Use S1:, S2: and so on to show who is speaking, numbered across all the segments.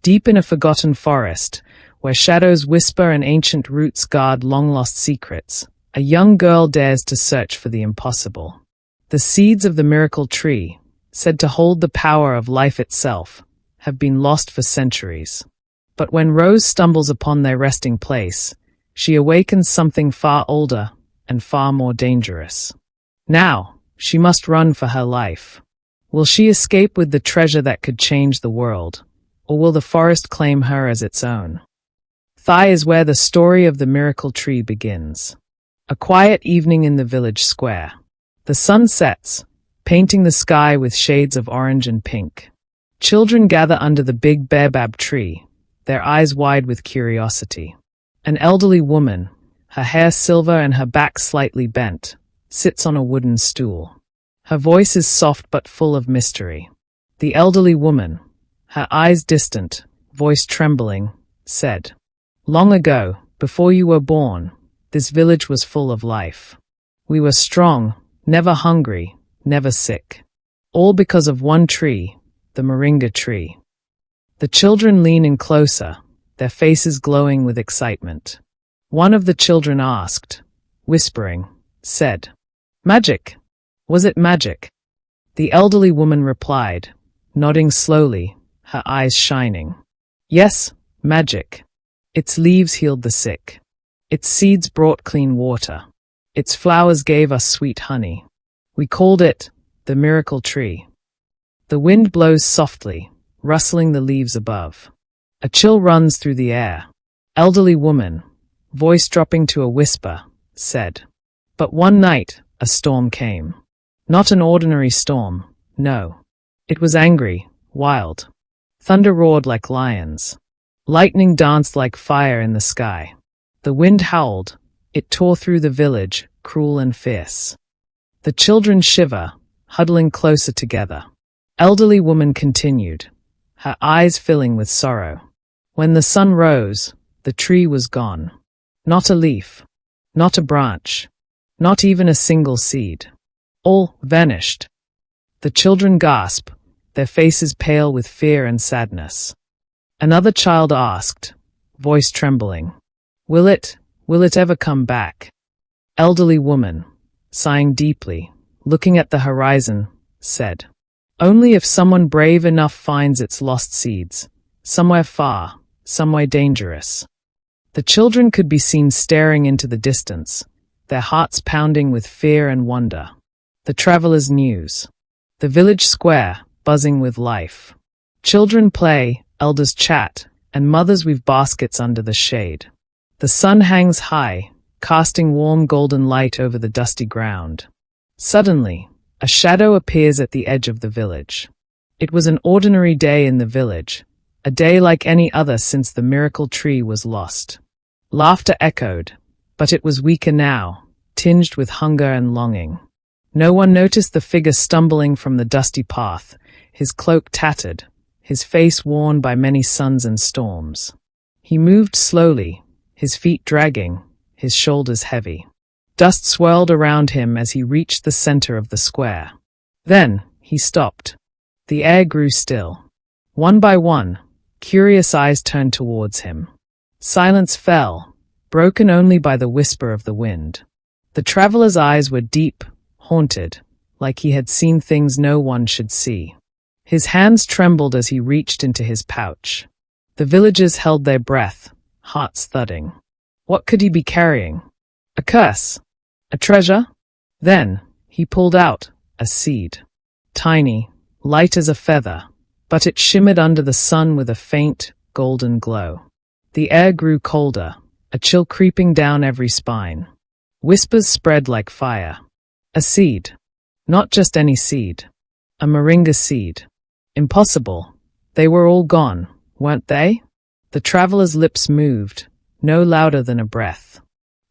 S1: Deep in a forgotten forest, where shadows whisper and ancient roots guard long-lost secrets, a young girl dares to search for the impossible. The seeds of the miracle tree, said to hold the power of life itself, have been lost for centuries. But when Rose stumbles upon their resting place, she awakens something far older and far more dangerous. Now, she must run for her life. Will she escape with the treasure that could change the world, or will the forest claim her as its own? Thigh is where the story of the miracle tree begins. A quiet evening in the village square. The sun sets, painting the sky with shades of orange and pink. Children gather under the big baobab tree, their eyes wide with curiosity. An elderly woman, her hair silver and her back slightly bent, sits on a wooden stool. Her voice is soft but full of mystery. The elderly woman, her eyes distant, voice trembling, said, "Long ago, before you were born, this village was full of life. We were strong, never hungry, never sick. All because of one tree, the Moringa tree." The children lean in closer, their faces glowing with excitement. One of the children asked, whispering, said, "Magic? Was it magic?" The elderly woman replied, nodding slowly, her eyes shining. "Yes, magic. Its leaves healed the sick. Its seeds brought clean water. Its flowers gave us sweet honey. We called it the miracle tree." The wind blows softly, rustling the leaves above. A chill runs through the air. Elderly woman, voice dropping to a whisper, said, "But one night, a storm came. Not an ordinary storm, no. It was angry, wild. Thunder roared like lions. Lightning danced like fire in the sky. The wind howled. It tore through the village, cruel and fierce." The children shiver, huddling closer together. Elderly woman continued, her eyes filling with sorrow. "When the sun rose, the tree was gone. Not a leaf, not a branch, not even a single seed. All vanished." The children gasp, their faces pale with fear and sadness. Another child asked, voice trembling, will it ever come back?" Elderly woman, sighing deeply, looking at the horizon, said, "Only if someone brave enough finds its lost seeds, somewhere far, somewhere dangerous." The children could be seen staring into the distance, their hearts pounding with fear and wonder. The traveler's news. The village square, buzzing with life. Children play, elders chat, and mothers weave baskets under the shade. The sun hangs high, casting warm golden light over the dusty ground. Suddenly, a shadow appears at the edge of the village. It was an ordinary day in the village, a day like any other since the miracle tree was lost. Laughter echoed, but it was weaker now, tinged with hunger and longing. No one noticed the figure stumbling from the dusty path, his cloak tattered, his face worn by many suns and storms. He moved slowly, his feet dragging, his shoulders heavy. Dust swirled around him as he reached the center of the square. Then, he stopped. The air grew still. One by one, curious eyes turned towards him. Silence fell, broken only by the whisper of the wind. The traveler's eyes were deep, haunted, like he had seen things no one should see. His hands trembled as he reached into his pouch. The villagers held their breath, hearts thudding. What could he be carrying? A curse? A treasure? Then, he pulled out a seed. Tiny, light as a feather, but it shimmered under the sun with a faint, golden glow. The air grew colder, a chill creeping down every spine. Whispers spread like fire. A seed. Not just any seed. A moringa seed. Impossible. They were all gone, weren't they? The traveler's lips moved, no louder than a breath.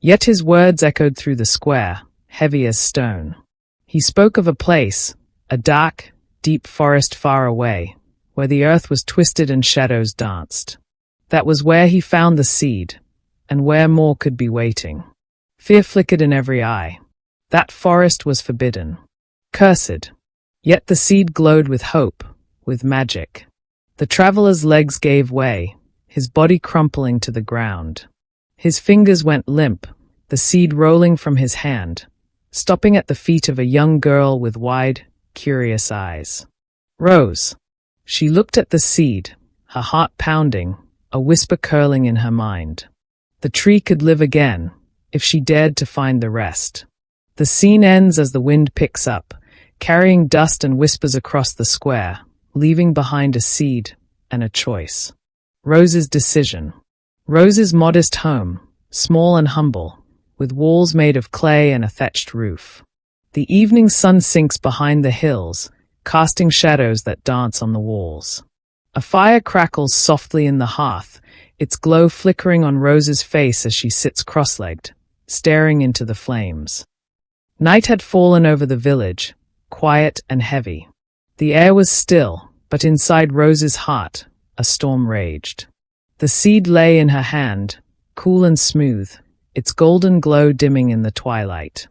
S1: Yet his words echoed through the square, heavy as stone. He spoke of a place, a dark, deep forest far away, where the earth was twisted and shadows danced. That was where he found the seed, and where more could be waiting. Fear flickered in every eye. That forest was forbidden, cursed. Yet the seed glowed with hope, with magic. The traveler's legs gave way, his body crumpling to the ground. His fingers went limp, the seed rolling from his hand, stopping at the feet of a young girl with wide, curious eyes. Rose. She looked at the seed, her heart pounding, a whisper curling in her mind. The tree could live again, if she dared to find the rest. The scene ends as the wind picks up, carrying dust and whispers across the square, leaving behind a seed and a choice. Rose's decision. Rose's modest home, small and humble, with walls made of clay and a thatched roof. The evening sun sinks behind the hills, casting shadows that dance on the walls. A fire crackles softly in the hearth, its glow flickering on Rose's face as she sits cross-legged, staring into the flames. Night had fallen over the village, quiet and heavy. The air was still, but inside Rose's heart, a storm raged. The seed lay in her hand, cool and smooth, its golden glow dimming in the twilight.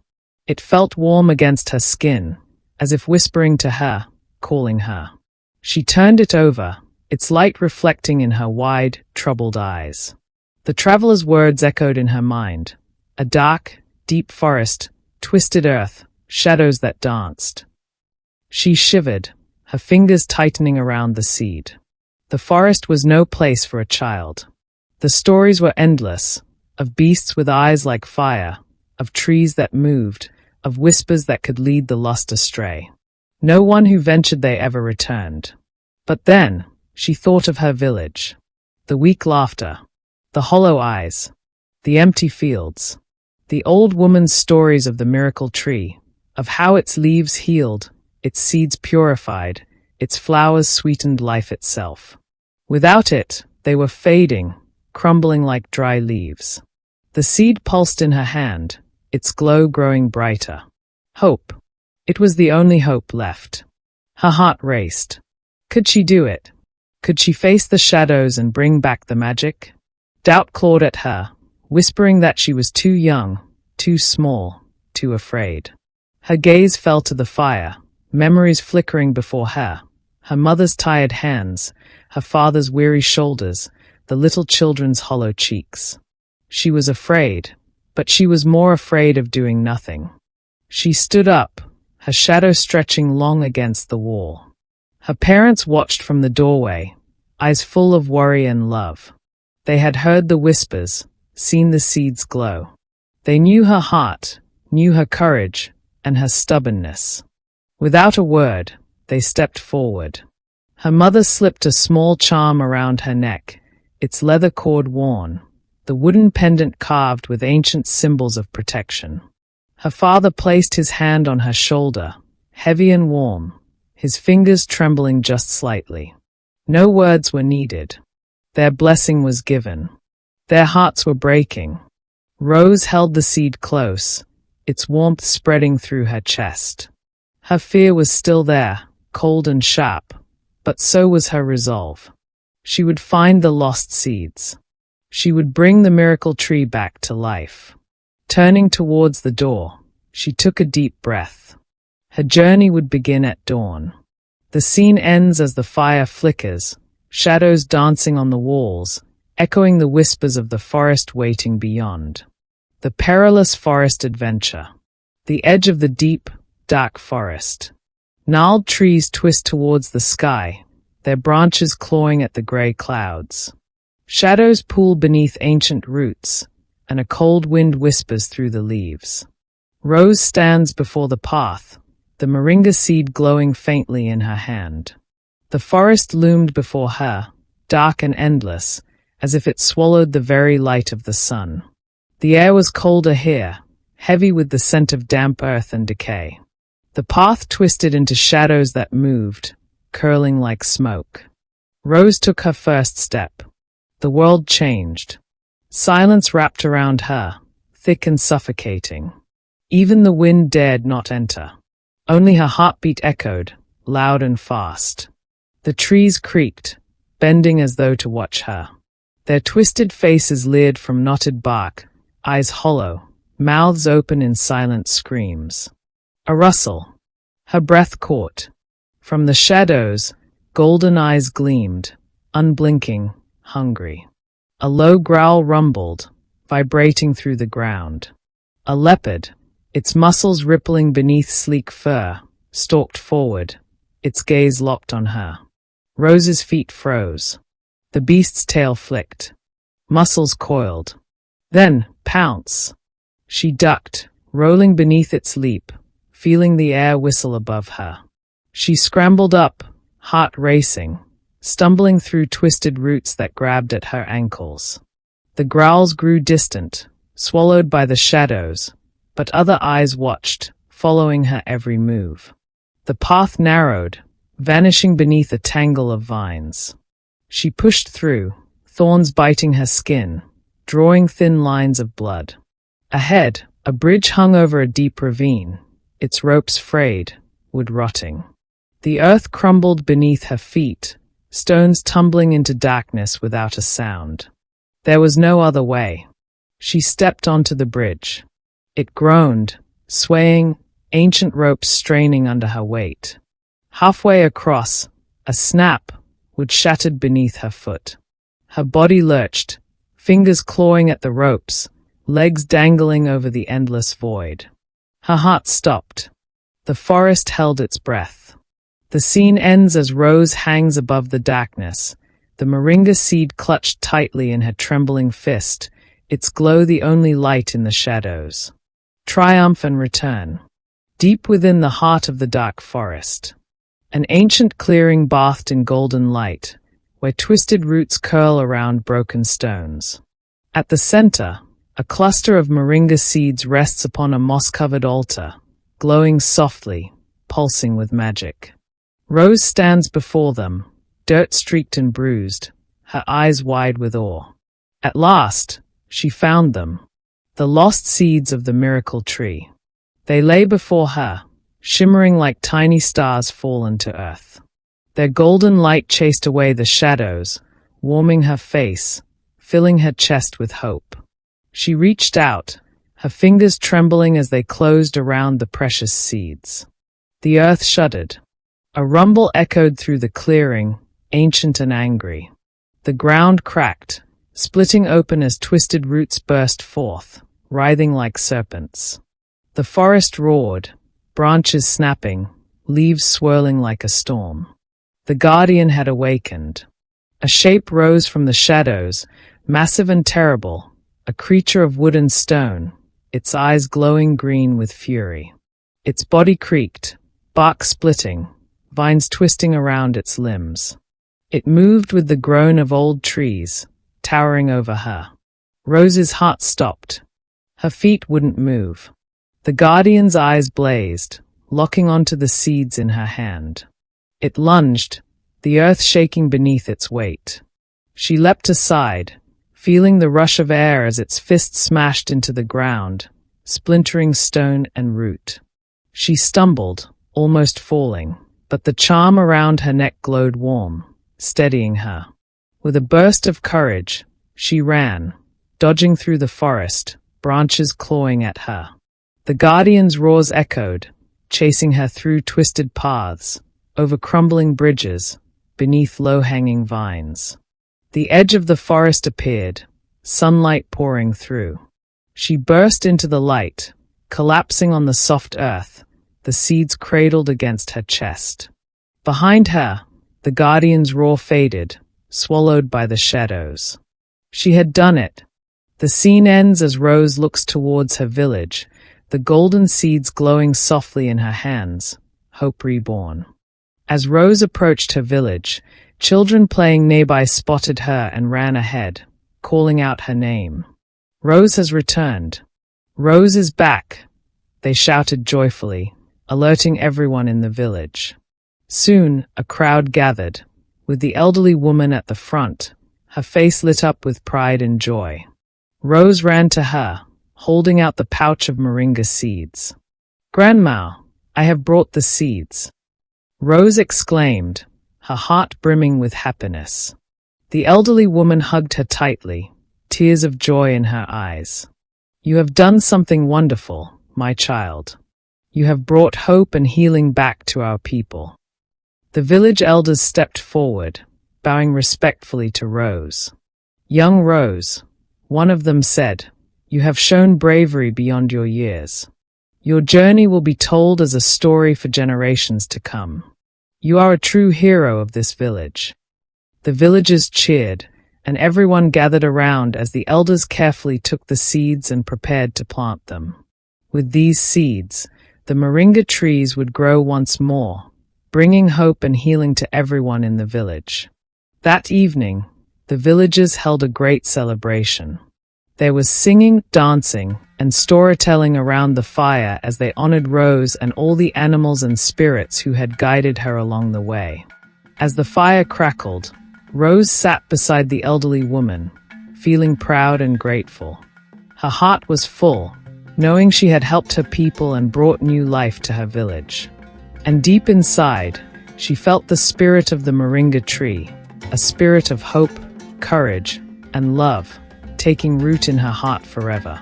S1: It felt warm against her skin, as if whispering to her, calling her. She turned it over, its light reflecting in her wide, troubled eyes. The traveler's words echoed in her mind. A dark, deep forest, twisted earth, shadows that danced. She shivered, her fingers tightening around the seed. The forest was no place for a child. The stories were endless, of beasts with eyes like fire, of trees that moved, of whispers that could lead the lost astray. No one who ventured there ever returned. But then, she thought of her village. The weak laughter, the hollow eyes, the empty fields, the old woman's stories of the miracle tree, of how its leaves healed, its seeds purified, its flowers sweetened life itself. Without it, they were fading, crumbling like dry leaves. The seed pulsed in her hand, its glow growing brighter. Hope. It was the only hope left. Her heart raced. Could she do it? Could she face the shadows and bring back the magic? Doubt clawed at her, whispering that she was too young, too small, too afraid. Her gaze fell to the fire, memories flickering before her. Her mother's tired hands, her father's weary shoulders, the little children's hollow cheeks. She was afraid, but she was more afraid of doing nothing. She stood up, her shadow stretching long against the wall. Her parents watched from the doorway, eyes full of worry and love. They had heard the whispers, seen the seeds glow. They knew her heart, knew her courage, and her stubbornness. Without a word, they stepped forward. Her mother slipped a small charm around her neck, its leather cord worn, the wooden pendant carved with ancient symbols of protection. Her father placed his hand on her shoulder, heavy and warm, his fingers trembling just slightly. No words were needed. Their blessing was given. Their hearts were breaking. Rose held the seed close, its warmth spreading through her chest. Her fear was still there, cold and sharp, but so was her resolve. She would find the lost seeds. She would bring the miracle tree back to life. Turning towards the door, she took a deep breath. Her journey would begin at dawn. The scene ends as the fire flickers, shadows dancing on the walls, echoing the whispers of the forest waiting beyond. The perilous forest adventure. The edge of the deep, dark forest. Gnarled trees twist towards the sky, their branches clawing at the gray clouds. Shadows pool beneath ancient roots, and a cold wind whispers through the leaves. Rose stands before the path, the moringa seed glowing faintly in her hand. The forest loomed before her, dark and endless, as if it swallowed the very light of the sun. The air was colder here, heavy with the scent of damp earth and decay. The path twisted into shadows that moved, curling like smoke. Rose took her first step. The world changed. Silence wrapped around her, thick and suffocating. Even the wind dared not enter. Only her heartbeat echoed, loud and fast. The trees creaked, bending as though to watch her. Their twisted faces leered from knotted bark, eyes hollow, mouths open in silent screams. A rustle. Her breath caught. From the shadows, golden eyes gleamed, unblinking, hungry. A low growl rumbled, vibrating through the ground. A leopard, its muscles rippling beneath sleek fur, stalked forward, its gaze locked on her. Rose's feet froze. The beast's tail flicked. Muscles coiled. Then, pounce! She ducked, rolling beneath its leap, feeling the air whistle above her. She scrambled up, heart racing, stumbling through twisted roots that grabbed at her ankles. The growls grew distant, swallowed by the shadows, but other eyes watched, following her every move. The path narrowed, vanishing beneath a tangle of vines. She pushed through, thorns biting her skin, drawing thin lines of blood. Ahead, a bridge hung over a deep ravine, its ropes frayed, wood rotting. The earth crumbled beneath her feet, stones tumbling into darkness without a sound. There was no other way. She stepped onto the bridge. It groaned, swaying, ancient ropes straining under her weight. Halfway across, a snap, wood shattered beneath her foot. Her body lurched, fingers clawing at the ropes, legs dangling over the endless void. Her heart stopped. The forest held its breath. The scene ends as Rose hangs above the darkness, the moringa seed clutched tightly in her trembling fist, its glow the only light in the shadows. Triumph and return. Deep within the heart of the dark forest. An ancient clearing bathed in golden light, where twisted roots curl around broken stones. At the center, a cluster of moringa seeds rests upon a moss-covered altar, glowing softly, pulsing with magic. Rose stands before them, dirt-streaked and bruised, her eyes wide with awe. At last, she found them, the lost seeds of the miracle tree. They lay before her, shimmering like tiny stars fallen to earth. Their golden light chased away the shadows, warming her face, filling her chest with hope. She reached out, her fingers trembling as they closed around the precious seeds. The earth shuddered. A rumble echoed through the clearing, ancient and angry. The ground cracked, splitting open as twisted roots burst forth, writhing like serpents. The forest roared, branches snapping, leaves swirling like a storm. The guardian had awakened. A shape rose from the shadows, massive and terrible, a creature of wood and stone, its eyes glowing green with fury. Its body creaked, bark splitting, vines twisting around its limbs. It moved with the groan of old trees, towering over her. Rose's heart stopped. Her feet wouldn't move. The guardian's eyes blazed, locking onto the seeds in her hand. It lunged, the earth shaking beneath its weight. She leapt aside, feeling the rush of air as its fist smashed into the ground, splintering stone and root. She stumbled, almost falling, but the charm around her neck glowed warm, steadying her. With a burst of courage, she ran, dodging through the forest, branches clawing at her. The guardian's roars echoed, chasing her through twisted paths, over crumbling bridges, beneath low-hanging vines. The edge of the forest appeared, sunlight pouring through. She burst into the light, collapsing on the soft earth, the seeds cradled against her chest. Behind her, the guardian's roar faded, swallowed by the shadows. She had done it. The scene ends as Rose looks towards her village, the golden seeds glowing softly in her hands, hope reborn. As Rose approached her village, children playing nearby spotted her and ran ahead, calling out her name. Rose has returned. Rose is back, they shouted joyfully, alerting everyone in the village. Soon, a crowd gathered, with the elderly woman at the front, her face lit up with pride and joy. Rose ran to her, holding out the pouch of moringa seeds. "Grandma, I have brought the seeds," Rose exclaimed, her heart brimming with happiness. The elderly woman hugged her tightly, tears of joy in her eyes. "You have done something wonderful, my child. You have brought hope and healing back to our people." The village elders stepped forward, bowing respectfully to Rose. "Young Rose," one of them said, "you have shown bravery beyond your years. Your journey will be told as a story for generations to come. You are a true hero of this village." The villagers cheered, and everyone gathered around as the elders carefully took the seeds and prepared to plant them. With these seeds, the moringa trees would grow once more, bringing hope and healing to everyone in the village. That evening, the villagers held a great celebration. There was singing, dancing, and storytelling around the fire as they honored Rose and all the animals and spirits who had guided her along the way. As the fire crackled, Rose sat beside the elderly woman, feeling proud and grateful. Her heart was full, knowing she had helped her people and brought new life to her village. And deep inside, she felt the spirit of the moringa tree, a spirit of hope, courage, and love, taking root in her heart forever.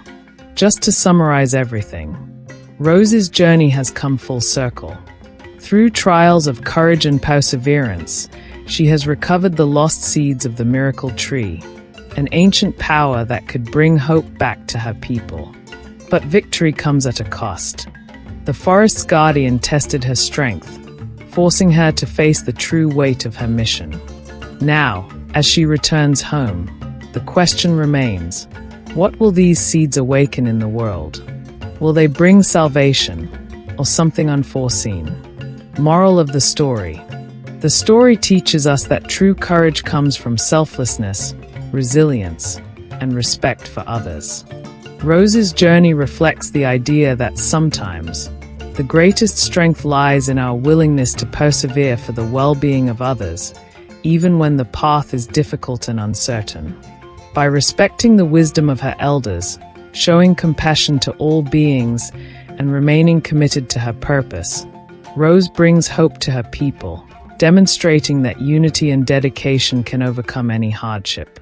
S1: Just to summarize everything, Rose's journey has come full circle. Through trials of courage and perseverance, she has recovered the lost seeds of the miracle tree, an ancient power that could bring hope back to her people. But victory comes at a cost. The forest's guardian tested her strength, forcing her to face the true weight of her mission. Now, as she returns home, the question remains, what will these seeds awaken in the world? Will they bring salvation, or something unforeseen? Moral of the story. The story teaches us that true courage comes from selflessness, resilience, and respect for others. Rose's journey reflects the idea that sometimes the greatest strength lies in our willingness to persevere for the well-being of others, even when the path is difficult and uncertain. By respecting the wisdom of her elders, showing compassion to all beings, and remaining committed to her purpose, Rose brings hope to her people, demonstrating that unity and dedication can overcome any hardship.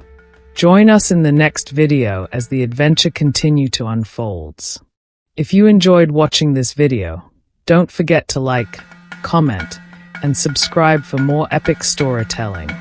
S1: Join us in the next video as the adventure continues to unfold. If you enjoyed watching this video, don't forget to like, comment, and subscribe for more epic storytelling.